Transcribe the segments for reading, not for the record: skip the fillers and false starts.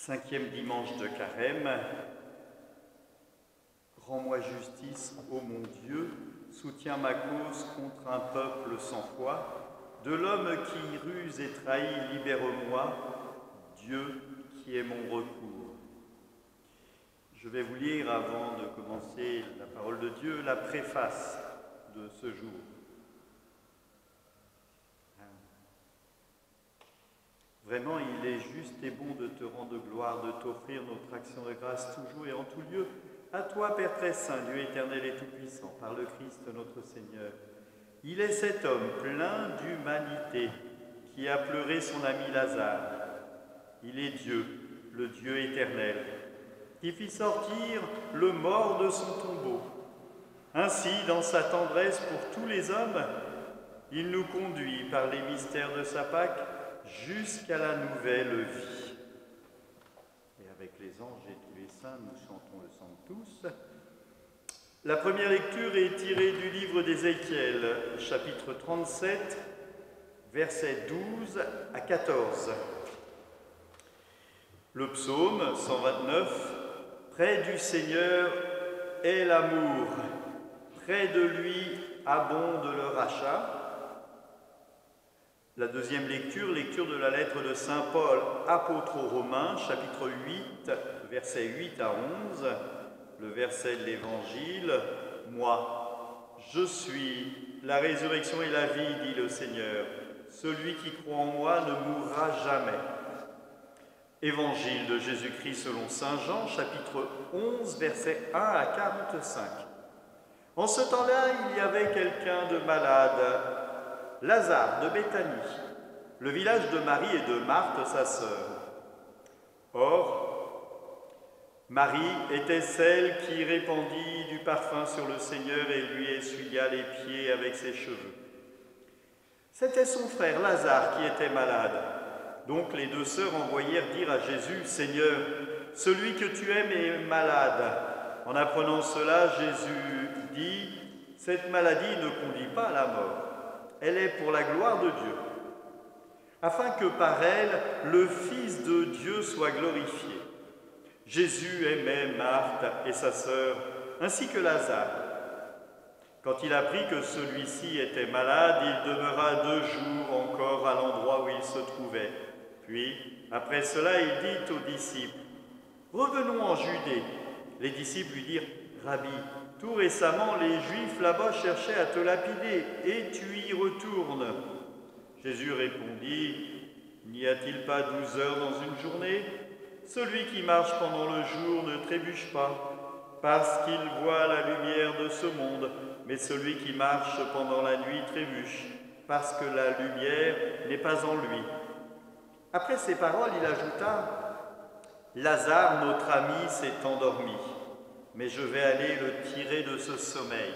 Cinquième dimanche de Carême. Rends-moi justice, ô mon Dieu, soutiens ma cause contre un peuple sans foi. De l'homme qui ruse et trahit, libère-moi, Dieu qui est mon recours. Je vais vous lire, avant de commencer la parole de Dieu, la préface de ce jour. Vraiment, il est juste et bon de te rendre gloire, de t'offrir notre action de grâce toujours et en tout lieu. À toi, Père très saint, Dieu éternel et tout-puissant, par le Christ notre Seigneur. Il est cet homme plein d'humanité qui a pleuré son ami Lazare. Il est Dieu, le Dieu éternel, qui fit sortir le mort de son tombeau. Ainsi, dans sa tendresse pour tous les hommes, il nous conduit par les mystères de sa Pâque jusqu'à la nouvelle vie. Et avec les anges et tous les saints, nous chantons le Sanctus. La première lecture est tirée du livre d'Ézéchiel, chapitre 37, versets 12 à 14. Le psaume 129, « Près du Seigneur est l'amour, près de lui abonde le rachat ». La deuxième lecture, lecture de la lettre de saint Paul, apôtre aux Romains, chapitre 8, versets 8 à 11, le verset de l'Évangile. « Moi, je suis la résurrection et la vie, dit le Seigneur. Celui qui croit en moi ne mourra jamais. » Évangile de Jésus-Christ selon saint Jean, chapitre 11, versets 1 à 45. En ce temps-là, il y avait quelqu'un de malade, Lazare de Béthanie, le village de Marie et de Marthe, sa sœur. Or, Marie était celle qui répandit du parfum sur le Seigneur et lui essuya les pieds avec ses cheveux. C'était son frère Lazare qui était malade. Donc les deux sœurs envoyèrent dire à Jésus, « Seigneur, celui que tu aimes est malade. » En apprenant cela, Jésus dit, « Cette maladie ne conduit pas à la mort. Elle est pour la gloire de Dieu, afin que par elle, le Fils de Dieu soit glorifié. » Jésus aimait Marthe et sa sœur, ainsi que Lazare. Quand il apprit que celui-ci était malade, il demeura 2 jours encore à l'endroit où il se trouvait. Puis, après cela, il dit aux disciples, « Revenons en Judée. » Les disciples lui dirent, « Rabbi, tout récemment, les Juifs là-bas cherchaient à te lapider, et tu y retournes. » Jésus répondit, « N'y a-t-il pas 12 heures dans une journée? Celui qui marche pendant le jour ne trébuche pas, parce qu'il voit la lumière de ce monde, mais celui qui marche pendant la nuit trébuche, parce que la lumière n'est pas en lui. » Après ces paroles, il ajouta, « Lazare, notre ami, s'est endormi, mais je vais aller le tirer de ce sommeil. »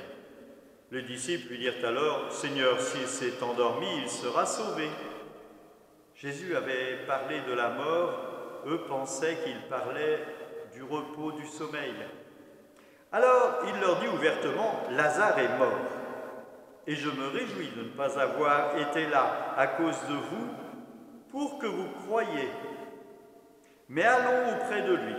Les disciples lui dirent alors, « Seigneur, s'il s'est endormi, il sera sauvé. » Jésus avait parlé de la mort, eux pensaient qu'il parlait du repos du sommeil. Alors il leur dit ouvertement, « Lazare est mort, et je me réjouis de ne pas avoir été là à cause de vous, pour que vous croyiez. Mais allons auprès de lui. »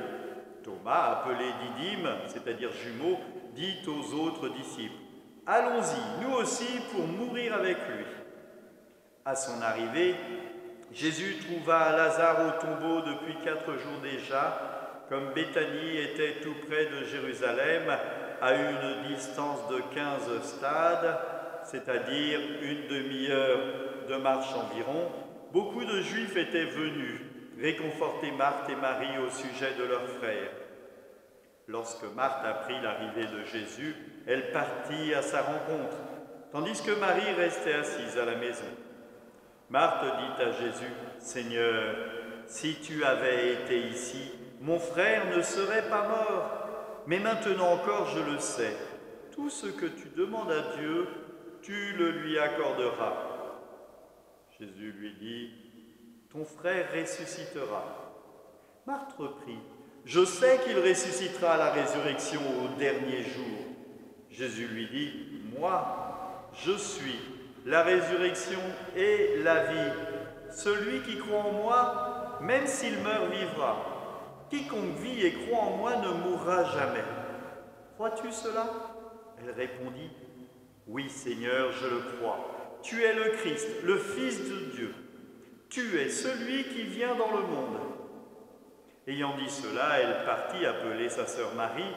Thomas, appelé Didyme, c'est-à-dire jumeau, dit aux autres disciples, « Allons-y, nous aussi, pour mourir avec lui. » À son arrivée, Jésus trouva Lazare au tombeau depuis 4 jours déjà, comme Béthanie était tout près de Jérusalem, à une distance de 15 stades, c'est-à-dire une demi-heure de marche environ. Beaucoup de Juifs étaient venus réconforter Marthe et Marie au sujet de leur frère. Lorsque Marthe apprit l'arrivée de Jésus, elle partit à sa rencontre, tandis que Marie restait assise à la maison. Marthe dit à Jésus, « Seigneur, si tu avais été ici, mon frère ne serait pas mort. Mais maintenant encore, je le sais, tout ce que tu demandes à Dieu, tu le lui accorderas. » Jésus lui dit, « Ton frère ressuscitera. » Marthe reprit, « Je sais qu'il ressuscitera à la résurrection au dernier jour. » Jésus lui dit, « Moi, je suis la résurrection et la vie. Celui qui croit en moi, même s'il meurt, vivra. Quiconque vit et croit en moi ne mourra jamais. Crois-tu cela? Elle répondit, oui, Seigneur, je le crois. Tu es le Christ, le Fils de Dieu. Tu es celui qui vient dans le monde. Ayant dit cela, elle partit appeler sa sœur Marie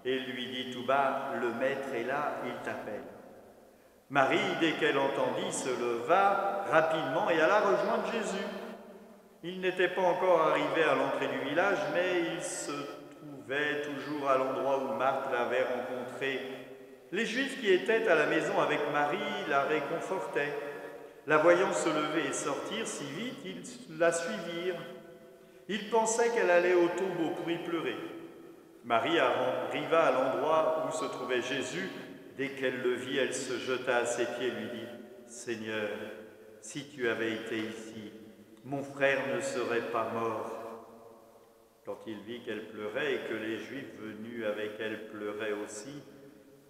et lui dit tout bas, le Maître est là, il t'appelle. Marie, dès qu'elle entendit, se leva rapidement et alla rejoindre Jésus. Il n'était pas encore arrivé à l'entrée du village, mais il se trouvait toujours à l'endroit où Marthe l'avait rencontré. Les Juifs qui étaient à la maison avec Marie la réconfortaient. La voyant se lever et sortir si vite, ils la suivirent. Ils pensaient qu'elle allait au tombeau pour y pleurer. Marie arriva à l'endroit où se trouvait Jésus. Dès qu'elle le vit, elle se jeta à ses pieds et lui dit, « Seigneur, si tu avais été ici, mon frère ne serait pas mort. » Quand il vit qu'elle pleurait et que les Juifs venus avec elle pleuraient aussi,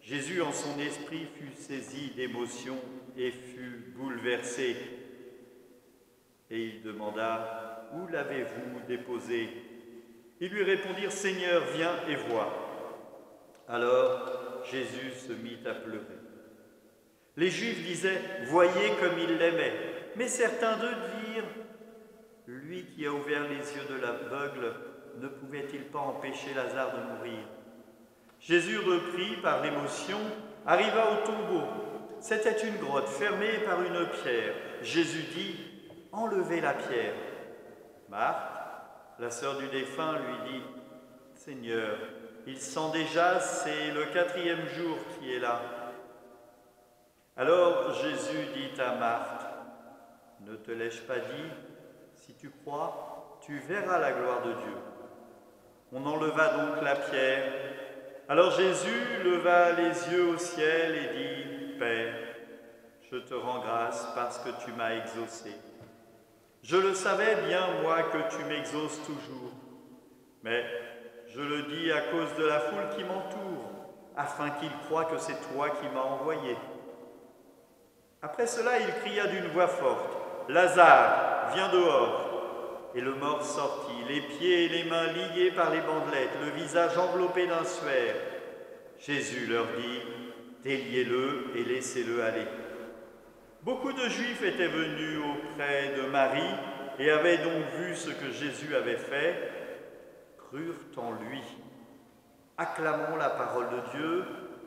Jésus, en son esprit, fut saisi d'émotion et fut bouleversé. Et il demanda, « Où l'avez-vous déposé ?» Ils lui répondirent, « Seigneur, viens et vois. » Alors Jésus se mit à pleurer. Les Juifs disaient, « Voyez comme il l'aimait. » Mais certains d'eux dirent, « Lui qui a ouvert les yeux de l'aveugle, ne pouvait-il pas empêcher Lazare de mourir ?» Jésus, repris par l'émotion, arriva au tombeau. C'était une grotte fermée par une pierre. Jésus dit, « Enlevez la pierre. » Marthe, la sœur du défunt, lui dit, « Seigneur, il sent déjà, c'est le 4e jour qui est là. » Alors Jésus dit à Marthe, « Ne te l'ai-je pas dit, si tu crois, tu verras la gloire de Dieu. » On enleva donc la pierre. Alors Jésus leva les yeux au ciel et dit, « Père, je te rends grâce parce que tu m'as exaucé. Je le savais bien, moi, que tu m'exauces toujours, mais je le dis à cause de la foule qui m'entoure, afin qu'ils croient que c'est toi qui m'as envoyé. » Après cela, il cria d'une voix forte, « Lazare, viens dehors !» Et le mort sortit, les pieds et les mains liés par les bandelettes, le visage enveloppé d'un suaire. Jésus leur dit, « Déliez-le et laissez-le aller. » Beaucoup de Juifs étaient venus auprès de Marie et avaient donc vu ce que Jésus avait fait, crurent en lui. Acclamons la parole de Dieu,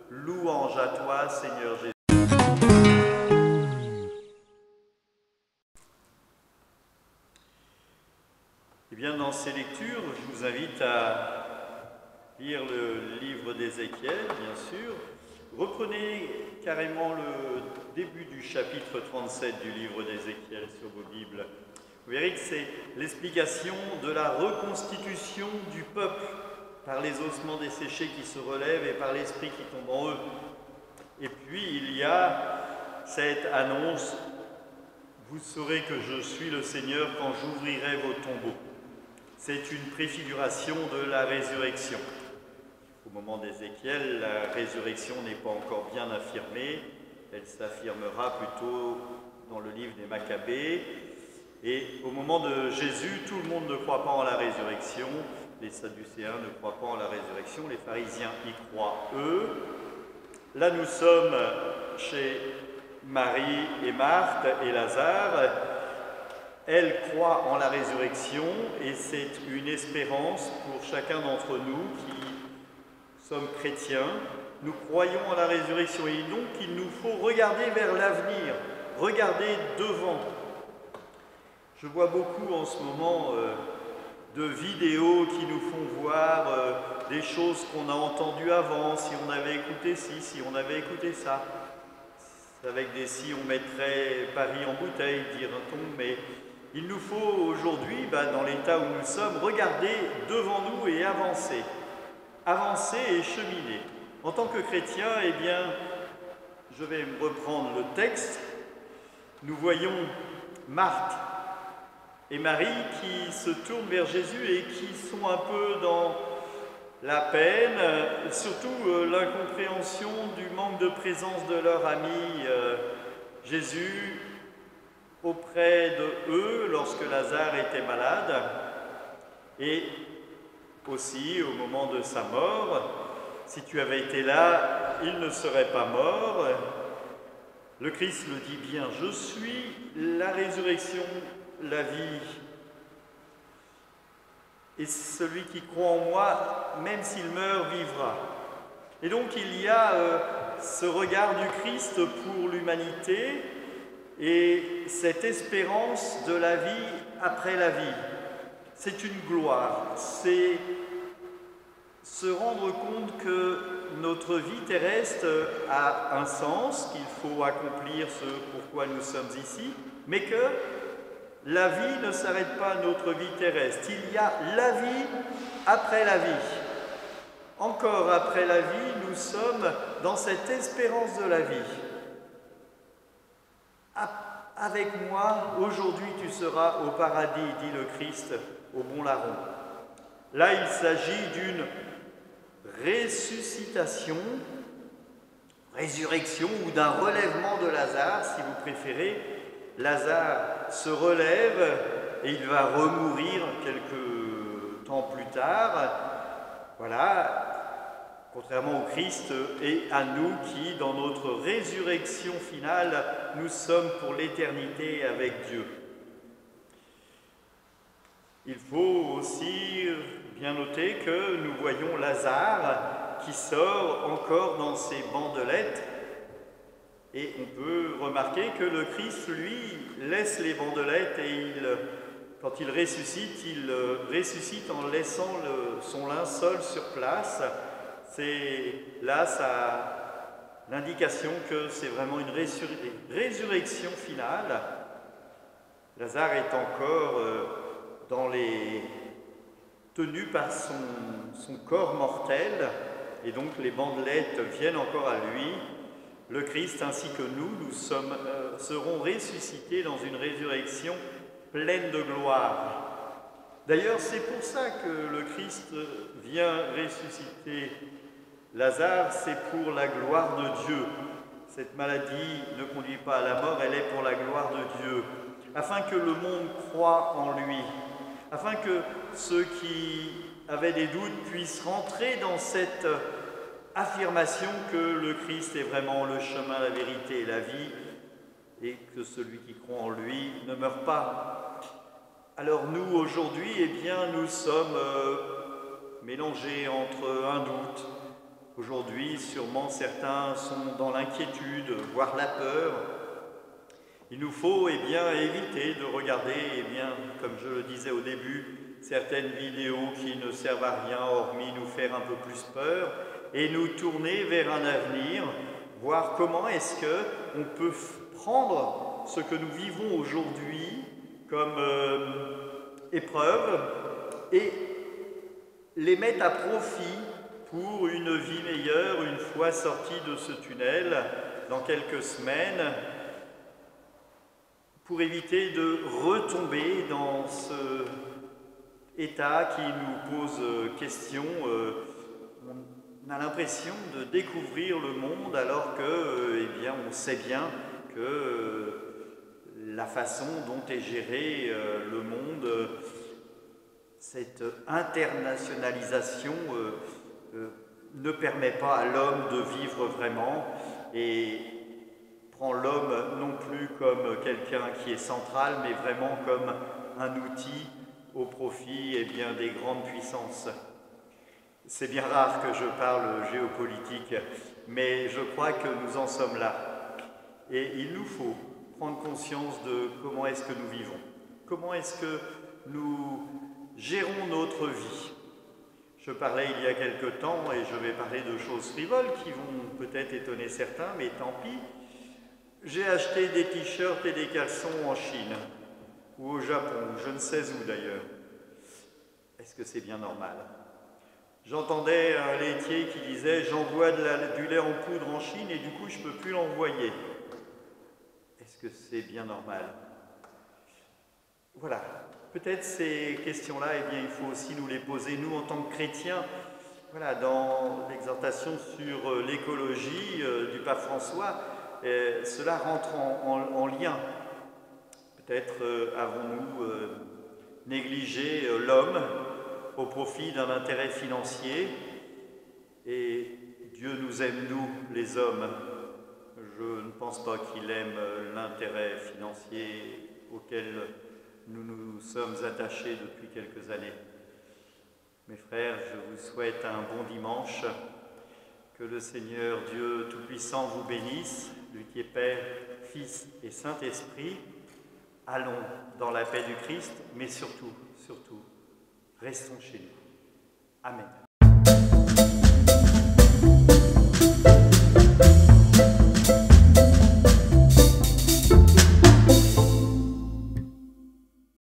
louange à toi, Seigneur Jésus. Eh bien, dans ces lectures, je vous invite à lire le livre d'Ézéchiel, bien sûr. Reprenez carrément le début du chapitre 37 du livre d'Ézéchiel sur vos Bibles. Vous verrez que c'est l'explication de la reconstitution du peuple par les ossements desséchés qui se relèvent et par l'esprit qui tombe en eux. Et puis il y a cette annonce, vous saurez que je suis le Seigneur quand j'ouvrirai vos tombeaux. C'est une préfiguration de la résurrection. Au moment d'Ézéchiel, la résurrection n'est pas encore bien affirmée, elle s'affirmera plutôt dans le livre des Maccabées. Et au moment de Jésus, tout le monde ne croit pas en la résurrection. Les Sadducéens ne croient pas en la résurrection, les pharisiens y croient, eux. Là, nous sommes chez Marie et Marthe et Lazare. Elles croient en la résurrection et c'est une espérance pour chacun d'entre nous qui sommes chrétiens. Nous croyons en la résurrection et donc il nous faut regarder vers l'avenir, regarder devant. Je vois beaucoup en ce moment de vidéos qui nous font voir des choses qu'on a entendues avant, si on avait écouté ci, si on avait écouté ça. Avec des si on mettrait Paris en bouteille, dira-t-on, mais il nous faut aujourd'hui, dans l'état où nous sommes, regarder devant nous et avancer. Avancer et cheminer. En tant que chrétien, eh bien, je vais me reprendre le texte. Nous voyons Marthe et Marie qui se tournent vers Jésus et qui sont un peu dans la peine, surtout l'incompréhension du manque de présence de leur ami Jésus auprès de eux lorsque Lazare était malade. Et aussi au moment de sa mort. Si tu avais été là, il ne serait pas mort. Le Christ le dit bien, je suis la résurrection, la vie. Et celui qui croit en moi, même s'il meurt, vivra. Et donc il y a ce regard du Christ pour l'humanité et cette espérance de la vie après la vie. C'est une gloire, c'est se rendre compte que notre vie terrestre a un sens, qu'il faut accomplir ce pourquoi nous sommes ici, mais que la vie ne s'arrête pas à notre vie terrestre. Il y a la vie après la vie. Encore après la vie, nous sommes dans cette espérance de la vie. Avec moi, aujourd'hui tu seras au paradis, dit le Christ au bon larron. Là, il s'agit d'une ressuscitation, résurrection ou d'un relèvement de Lazare, si vous préférez. Lazare se relève et il va remourir quelques temps plus tard. Voilà, contrairement au Christ et à nous qui, dans notre résurrection finale, nous sommes pour l'éternité avec Dieu. Il faut aussi bien noter que nous voyons Lazare qui sort encore dans ses bandelettes et on peut remarquer que le Christ, lui, laisse les bandelettes et quand il ressuscite en laissant son linceul sur place. C'est là l'indication que c'est vraiment une résurrection finale. Lazare est encore tenu par son corps mortel, et donc les bandelettes viennent encore à lui. Le Christ ainsi que nous serons ressuscités dans une résurrection pleine de gloire. D'ailleurs, c'est pour ça que le Christ vient ressusciter Lazare, c'est pour la gloire de Dieu. Cette maladie ne conduit pas à la mort, elle est pour la gloire de Dieu, afin que le monde croie en lui, afin que ceux qui avaient des doutes puissent rentrer dans cette affirmation que le Christ est vraiment le chemin, la vérité et la vie, et que celui qui croit en lui ne meurt pas. Alors nous, aujourd'hui, eh bien, nous sommes mélangés entre un doute. Aujourd'hui, sûrement, certains sont dans l'inquiétude, voire la peur. Il nous faut eh bien, éviter de regarder, eh bien, comme je le disais au début, certaines vidéos qui ne servent à rien hormis nous faire un peu plus peur, et nous tourner vers un avenir, voir comment est-ce qu'on peut prendre ce que nous vivons aujourd'hui comme épreuve et les mettre à profit pour une vie meilleure une fois sortis de ce tunnel dans quelques semaines, pour éviter de retomber dans ce état qui nous pose question. On a l'impression de découvrir le monde alors que, eh bien, on sait bien que la façon dont est géré le monde, cette internationalisation ne permet pas à l'homme de vivre vraiment et prend l'homme non plus comme quelqu'un qui est central, mais vraiment comme un outil au profit eh bien, des grandes puissances. C'est bien rare que je parle géopolitique, mais je crois que nous en sommes là. Et il nous faut prendre conscience de comment est-ce que nous vivons, comment est-ce que nous gérons notre vie. Je parlais il y a quelque temps, et je vais parler de choses frivoles qui vont peut-être étonner certains, mais tant pis. J'ai acheté des t-shirts et des caleçons en Chine, ou au Japon, je ne sais où d'ailleurs. Est-ce que c'est bien normal ? J'entendais un laitier qui disait « J'envoie du lait en poudre en Chine et du coup je ne peux plus l'envoyer ». Est-ce que c'est bien normal? Voilà. Peut-être ces questions-là, eh bien, il faut aussi nous les poser, nous, en tant que chrétiens. Voilà, dans l'exhortation sur l'écologie du pape François, cela rentre en lien. Peut-être avons-nous négligé l'homme au profit d'un intérêt financier. Et Dieu nous aime, nous, les hommes. Je ne pense pas qu'il aime l'intérêt financier auquel nous nous sommes attachés depuis quelques années. Mes frères, je vous souhaite un bon dimanche. Que le Seigneur Dieu Tout-Puissant vous bénisse, lui qui est Père, Fils et Saint-Esprit. Allons dans la paix du Christ, mais surtout, restons chez nous. Amen.